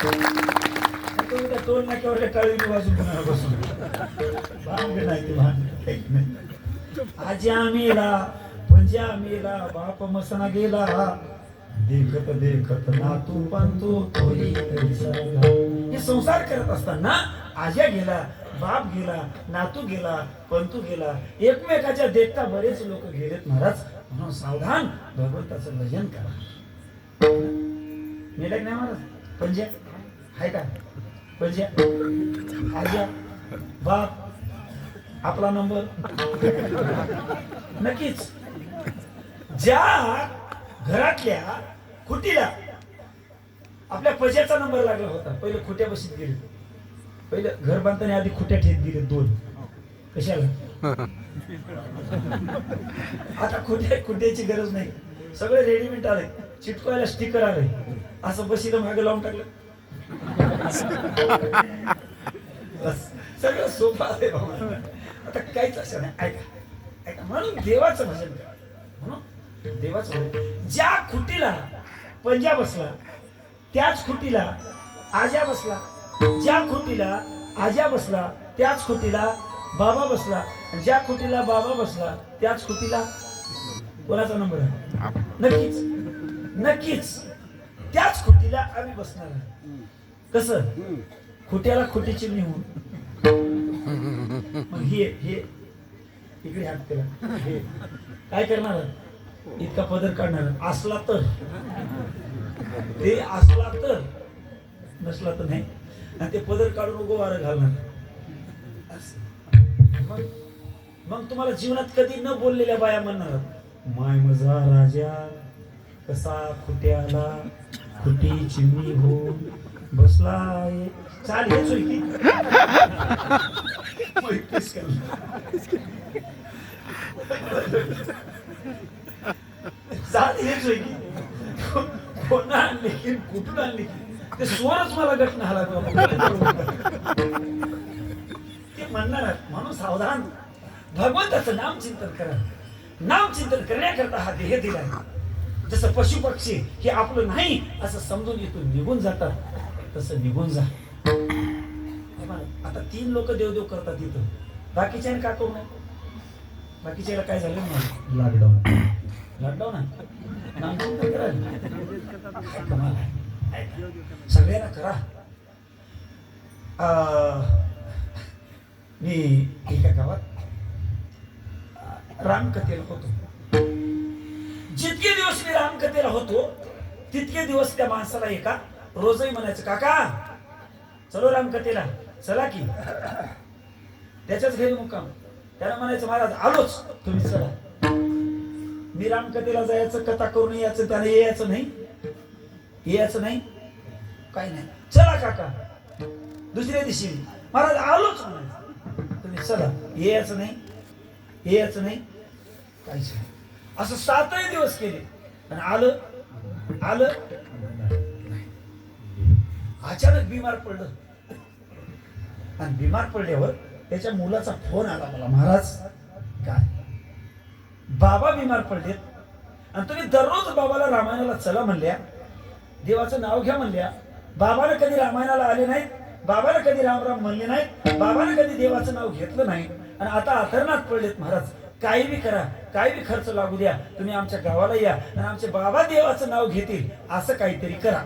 तुम्ही त्या टोल नाक्यावर टाळी वाजून कोणाला बसून भांग नाही ते भांग. आज्या मेला पंजा मेला बाप मसना गेला देखत देखत नातू पंतू तोही तरी सगळा. हे संसार करत असताना आज्या गेला, बाप गेला, नातू गेला, पंतू गेला, एकमेकाच्या देखता बरेच लोक गेलेत महाराज. म्हणून सावधान, भगवंताचं भजन करा. मेला नाही महाराज? पंजा आहे का? पंजा आज्या बाप आपला नंबर नक्कीच. ज्या घरातल्या खुटीला आपल्या पजाचा नंबर लागला होता, पहिले खुट्या बशीत गेले. पहिले घर बांधताना आधी खुट्या ठेत गेले 2. कशाला? आता खुट्याची गरज नाही, सगळे रेडीमेड आले. चिटकवायला स्टिकर आले, असं बशीला मागे लावून टाकलं. सगळं सोपं आहे. आता काहीच असं नाही. ऐका ऐका, म्हणून देवाचं भजन करा. म्हणून देवाचं भजन. ज्या खुटीला पंजा बसला त्याच खुटीला आज्या बसला, ज्या खुटीला आज्या बसला त्याच खुटीला बाबा बसला, ज्या खुटीला बाबा बसला त्याच खुटीला कोणाचा नंबर आहे? नक्कीच नक्कीच त्याच खुटीला आम्ही बसणार आहे. कसं? खुट्याला खुटीची निहून मग हे इकडे हात केला, हे काय करणार? इतका पदर काढणार. असला तर ते, असला तर, नसला तर नाही. आणि ते पदर काढून उगो वारं घालणार. मग तुम्हाला जीवनात कधी न बोललेल्या बाया म्हणणार, माय मजा राजा कसा खुट्याला खुटी चिमणी हो बसलाय. चाल हेच होई की चाल हेच होई की कोणा आणली की कुठून आणली ते स्वरच मला गटणं आला ते म्हणणार. म्हणून सावधान, भगवंताचं नाम चिंतन करा. नाम चिंतन करण्याकरता हा देह दिलाय. जसं पशु पक्षी हे आपलं नाही असं समजून इथून निघून जातात, तसं निघून जा. आता 3 लोक देवदेव करतात इथं, बाकीच्याने का करू नये? बाकीच्याला काय झालं? लॉकडाऊन. लॉकडाऊन आहे, नाम चिंतन करा. काय कमाल आहे, सगळ्यांना करा. मी एका गावात रामकथेला होतो. जितके दिवस मी रामकथेला होतो तितके दिवस त्या माणसाला एका रोजही म्हणायचं, काका चलो रामकथेला, चला की. त्याच्याच घरी मुक्काम. त्याला म्हणायचं, महाराज आलोच, तुम्ही चला. मी रामकथेला जायचं, कथा करून यायचं, त्याला यायचं नाही, यायचं नाही, काही नाही. चला काका. दुसऱ्या दिवशी महाराज आलोच म्हणायचं, तुम्ही चला. यायचं नाही, यायचं नाही, काहीच नाही. असं 7 दिवस केले. आणि आलं आलं. अचानक बिमार पडलं. आणि बिमार पडल्यावर त्याच्या मुलाचा फोन आला मला, महाराज काय बाबा बिमार पडलेत आणि तुम्ही दररोज बाबाला रामायणाला चला म्हणल्या, देवाचं नाव घ्या म्हणल्या. बाबाने कधी रामायणाला आले नाहीत, बाबाने कधी राम म्हणले नाहीत, बाबाने कधी देवाचं नाव घेतलं नाही. आणि आता अथर्नात पडलेत. महाराज काही बी करा, काही बी खर्च लागू द्या, तुम्ही आमच्या गावाला या आणि आमचे बाबा देवाचं नाव घेतील असं काहीतरी करा.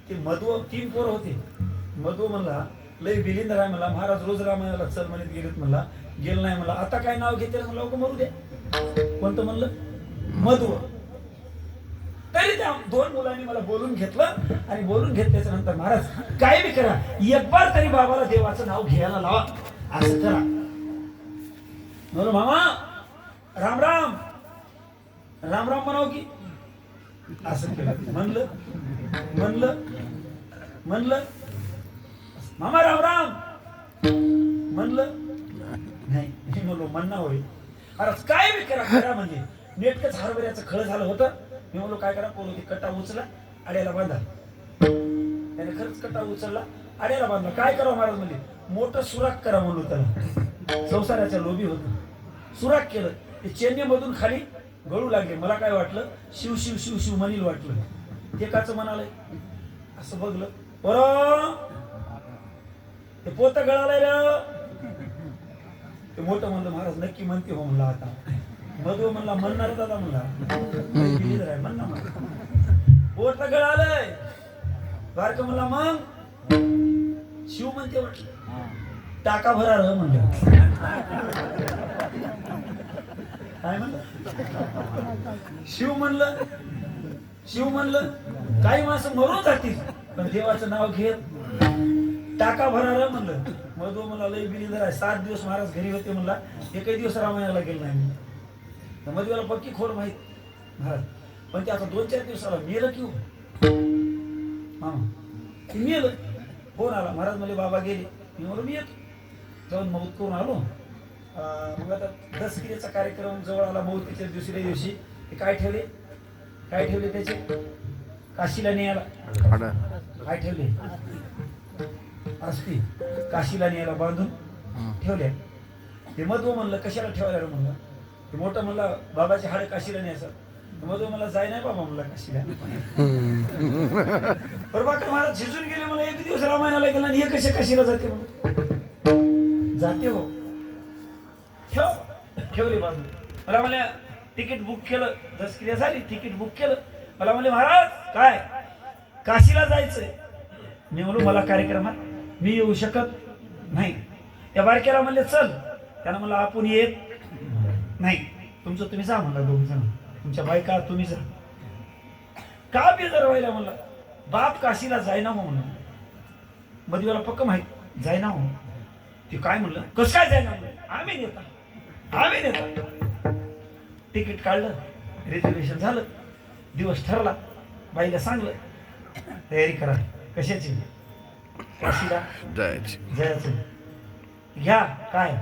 ते मधु 3 पोरं होते. मधु म्हणला लय बिलिंदर आहे मला, महाराज रोज रामायणाला चल म्हणत गेलेत म्हणला, गेलं नाही मला. आता काय नाव घेते म्हणलं, लोक मरू द्या. कोणतं म्हणलं? मधु. तरी त्या 2 मुलांनी मला बोलून घेतलं. आणि बोलून घेतल्याच्या नंतर, महाराज काही बी करा, एक बार तरी बाबाला देवाचं नाव घ्यायला लावा, असं करा. म्हणून मामा राम राम राम राम म्हणाव की, असं केलं. म्हणलं मामा राम राम म्हणलं नाही. मी म्हणलो म्हणणं होय. अरे काय बी करा म्हणजे नेटकच हरभऱ्याचं खळ झालं होतं. मी म्हणलो काय करा, पोलो कट्टा उचला, आड्याला बांधा. त्याने खरंच कट्टा उचलला, आड्याला बांधला. काय करावं महाराज म्हणजे, मोठं सुराख करा म्हणलो त्याला. संसाराच्या लोभी होत. सुराख केलं. ते चेन्नईमधून खाली गळू लागले. मला काय वाटलं, शिव शिव शिव शिव म्हणील वाटलं. ते काच म्हणालय असं बघलं बरं ते पोत गळालंय रे. ते मोठं म्हणलं महाराज नक्की म्हणते हो म्हणला. आता मधू म्हणला म्हणणार दादा म्हणला म्हणणार पोट गळालंय बारक म्हणला मग शिव म्हणते म्हटलं टाका भरा र म्हणलं. काय म्हणलं शिव म्हणलं काही माणसं मरून जातील पण देवाचं नाव घेत टाका भरा र म्हणलं. मधू म्हणला लय बिलीधर आहे. 7 दिवस महाराज घरी होते म्हणला. एकही दिवस रामायणाला गेलं नाही. तर मधूला पक्की खोड माहित महाराज. पण ते आता 2-4 दिवसाला मेलं की हा ते मेलं. फोन आला महाराज म्हणले बाबा गेले. मी म्हणलो मी येतो जाऊन मौत करून आलो. मग आता 10 किलोचा कार्यक्रम जवळ आला. मौतीच्या दुसऱ्या दिवशी ते काय ठेवले त्याचे काशीला न्यायला काय ठेवले असती काशीला न्यायला बांधून ठेवल्या. ते मधू म्हणलं कशाला ठेवायला म्हणलं. ते मोठं म्हणलं बाबाचे हाड काशीला न्यायचं. मधू मला जाय नाही बाबा म्हणला काशीला. प्रभाकर महाराज झिजून गेले मला. एक दिवस रामायणाला गेला आणि हे कसे काशीला जाते म्हणून जाते हो ठेवले बाजू. मला म्हणले तिकीट बुक केलं. 10 क्रिया झाली तिकीट बुक केलं. मला म्हणले महाराज काय काशीला जायचंय. मी म्हणलो मला कार्यक्रमात मी येऊ शकत नाही. त्या बारक्याला म्हणले चल. त्यानं म्हणलं आपण येत नाही. तुमचं तुम्ही जा म्हणला. 2 जण तुमच्या बायका तुम्ही जा. का बेजार व्हायला म्हणलं बाप काशीला जायना हो म्हणून. मधीला पक्क माहित जायना हो. ते काय म्हणलं कसं काय जायना म्हणलं आम्ही नेता तिकीट काढलं रिझर्वेशन झालं. दिवस ठरला. बाईला सांगलं तयारी करा कशाची काशीला जायचं घ्या काय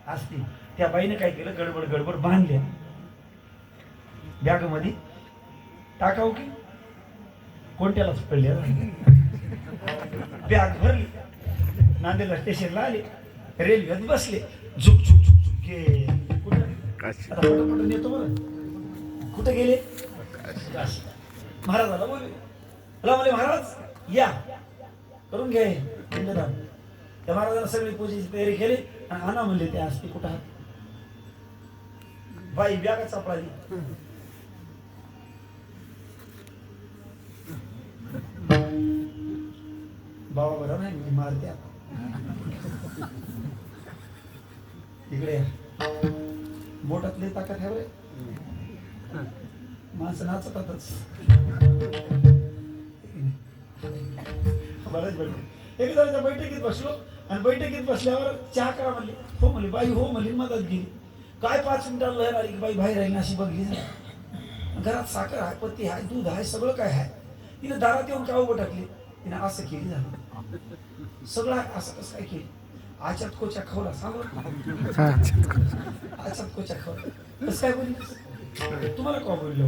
असती. त्या बाईने काय केलं गडबड बांधल्या बॅग मध्ये टाकाव की कोणत्यालाच पडल्या. बॅग भरली. नांदेडला स्टेशनला आले. रेल्वेत बसले. झुक गे कुठं आता पटपट येतो बरं. कुठं गेले महाराजाला बोलले. मला म्हणले महाराज या करून घ्या पिंडदान. त्या महाराजांना सगळी पूजेची तयारी केली आणि आणा म्हणले ते असते कुठं आहात. बाई बॅगा सापडली. बाबा बरं नाही म्हणजे मारत्या इकडे बोटातले ताकद आहे रे. माणसं नाचतातच. बरंच बैठक एक जणांच्या बैठकीत बसलो आणि बैठकीत बसल्यावर चहा करा म्हणली. हो म्हणली बाई हो म्हणली. मदत गेली. काय 5 मिनिटाला लहर आली की बाई बाहेर राहील अशी बघली. घरात साखर आहे पत्ती आहे दूध आहे सगळं काय आहे. तिने दारात येऊन का उभं टाकली. तिने असं केली झालं सगळं असं कसं काय केली. आच्यात कोच्या खवला सांगू आच्यात कोच्या खवला कसं काय बोलली. तुम्हाला का बोललो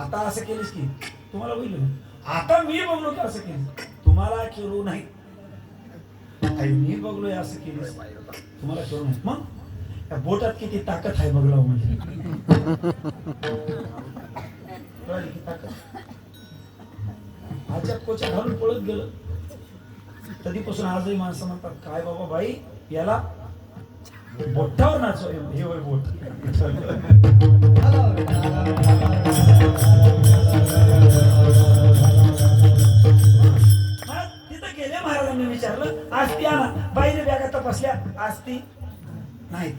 आता असं केलीस की तुम्हाला बोललो आता मी बघलो की असं केलं तुम्हाला केलो नाही. मी बघलोय असं केलीस तुम्हाला केलो नाही. मग त्या बोटात किती ताकद आहे बघला म्हणजे किती ताकद. आच्यात कोच्या घालून पळत गेलं. कधीपासून आजही माणसं म्हणतात काय बाबा बाई याला बोटावर नाचव. हे वय बोट तिथं गेले. महाराजांनी विचारलं आस्ती आणा. बाईने बॅगा तपासल्या आस्ती नाही.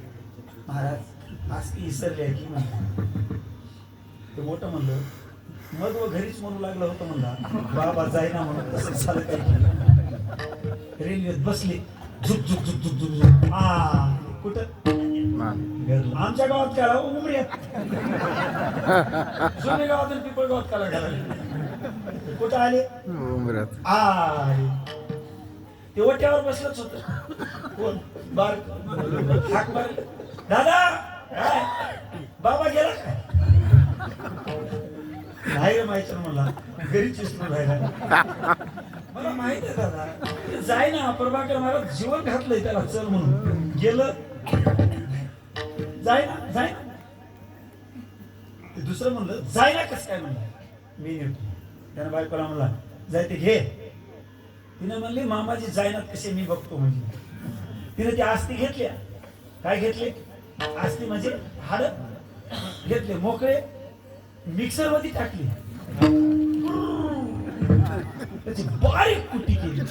महाराज आस्ती विसरली आहे की म्हणलं. ते मोठं म्हणलं मग व घरीच म्हणू लागलं होतं म्हणला बाबा जाईना म्हणून तसं झालं काही. रेल्वेत बसले. झुक झुक झुक झुक झुक झुक. कुठं आमच्या गावात काला उमऱ्यात जुने गावातून पिपळ गावात काला घाला. कुठं आले ते ओट्यावर बसलंच होत. कोण बार हाक मार दादा काय बाबा गेला काय नाही माहिती मला घरीच विसरून राहिला. मला माहित आहे दादा जाय ना प्रभाकर महाराज जीवन घातलंय त्याला चल म्हणून गेलं. जाय ना दुसरं म्हणलं जाय ना कसं काय म्हणलं मी नेतो. त्यानं बायकोला म्हणला जाय ते घे. तिने म्हणली मामाजी जायनात कसे मी बघतो म्हणजे. तिने ती आस्ती घेतल्या. काय घेतले? आस्ती म्हणजे हाड घेतले मोकळे मिक्सर मध्ये टाकली त्याची बारीक कुटी केली.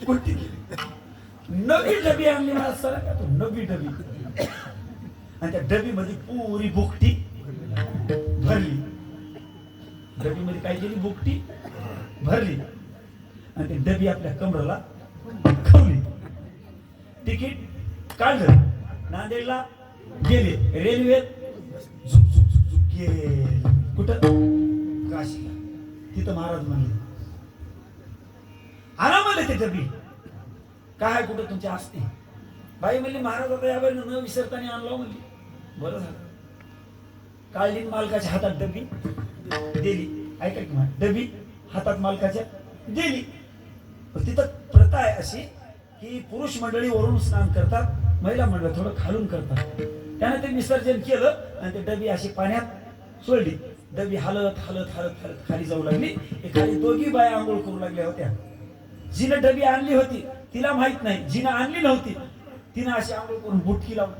कुटी केली. नवी डबी आणली मला सर का तू नवी डबी आणि त्या डबी मध्ये पुरी बुकटी भरली. डबी मध्ये काय केली? बुकटी भरली आणि ती डबी आपल्या कमराला खवली. तिकीट काढलं. नांदेडला गेले. रेल्वे झुक झुक झुक झुक गेले. कुठं? काशीला. तिथं महाराज म्हणले आणा म्हणले ते डबी. काय कुठं तुमची असते? बाई म्हणली महाराज आता यावेळी न विसरताना आणला म्हणली. बरं झालं. काढली मालकाच्या हातात डबी दिली. ऐका की डबी हातात मालकाच्या दिली. तिथं प्रथा आहे अशी की पुरुष मंडळी वरून स्नान करतात, महिला मंडळ थोडं खालून करतात. त्याने ते विसर्जन केलं आणि ते डबी अशी पाण्यात सोडली. डबी हलत हलत हलत हलत खाली जाऊ लागली. एखादी दोघी बाया आंघोळ करू लागल्या होत्या. जिनं डबी आणली होती तिला माहित नाही, जिनं आणली नव्हती तिनं अशी आंघोळ करून बुटकी लावून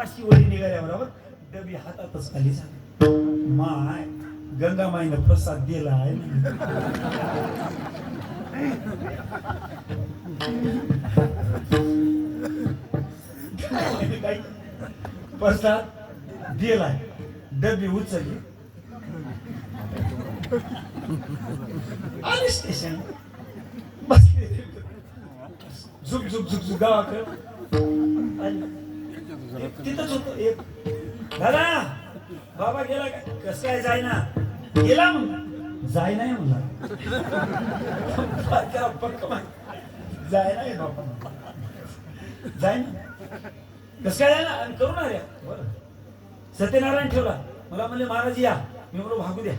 अशी वरी निघाल्या बरोबर डबी हातातच खाली झाली. माय गंगामाईनं प्रसाद दिला आहे. प्रसाद दिलाय. डबी उचलली आले स्टेशन बसले. झुक झुक झुक झुक गावाकडे तिथंच होतो एक. दादा बाबा गेला का? कसं काय जायना? गेला मग जाय नाही म्हणला. जाय नाही बाबा जाय ना. कसं काय ना करू ना रे. बरं सत्यनारायण ठेवला. मला म्हणले महाराज या. मी म्हणलो भागू द्या.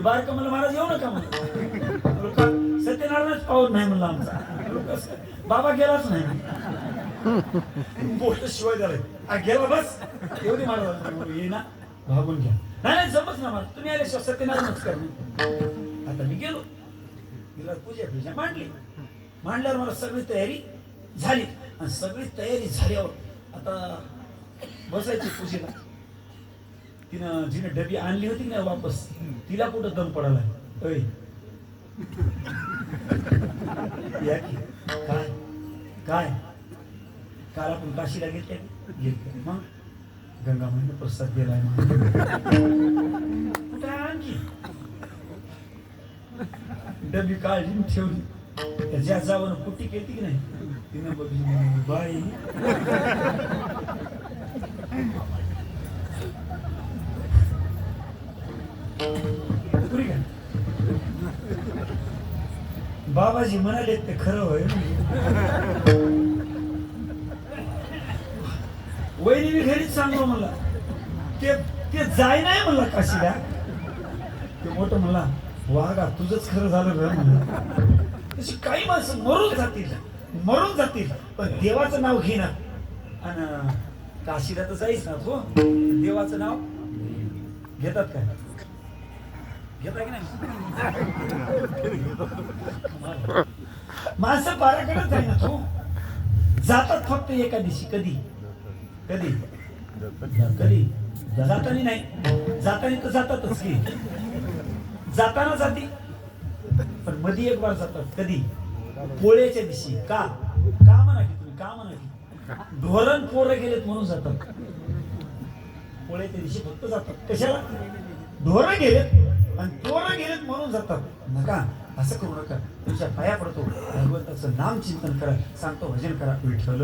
बारका म्हणलं महाराज येऊ नका म्हणलं. सत्यनारायणच पाहत नाही म्हणलं आमचा. बाबा गेलाच नाही. बोलत शिवाय झालंय गेला बस एवढी महाराज ये ना भागून घ्या. नाही नाही जमच ना मला. तुम्ही आले सत्यनारायणच कर. आता मी गेलो. तिला पूजा मांडली. मांडल्यावर मला सगळी तयारी झाली आणि सगळी तयारी झाल्यावर आता बसायची पूजेला. तिनं जिने डबी आणली होती ना वापस तिला कुठं दम पडाला. काय काय काल आपण काशीला घेतले मग गंगामाईने प्रसाद दिलाय. कुठं आणखी डबी काढली ठेवली. त्याच्या जावं कुट्टी केली की नाही तिनं बघली. बाई बाबाजी म्हणाले ते खरं होय. वहिनी मी घरीच सांगतो म्हणला ते जाय नाही म्हणला काशीला. ते मोठं म्हणला वागा तुझंच खरं झालं ग म्हणलं. तशी काही माणसं मरून जातील पण देवाचं नाव घेणार. आणि काशीला तर जाईच ना तो. देवाचं नाव घेतात काय? घेता की नाही? माणसं बाराकडे जाईना तो. जातात फक्त एका दिवशी. कधी कधी कधी जातानी नाही. जातानी तर जातातच की. जाताना जाती पण मध्ये एक बार जातात. कधी? पोळ्याच्या दिवशी. का म्हणा की तुम्ही का म्हणा की धोरण पोरं गेलेत म्हणून जातात. पोळ्याच्या दिवशी फक्त जातात. कशाला? ढोरं गेलेत आणि पोरं गेलेत म्हणून जातात. नका असं करू नका. तुमच्या पाया पडतो. भगवंताचं नाम चिंतन करा. सांगतो भजन करा. विठ्ठल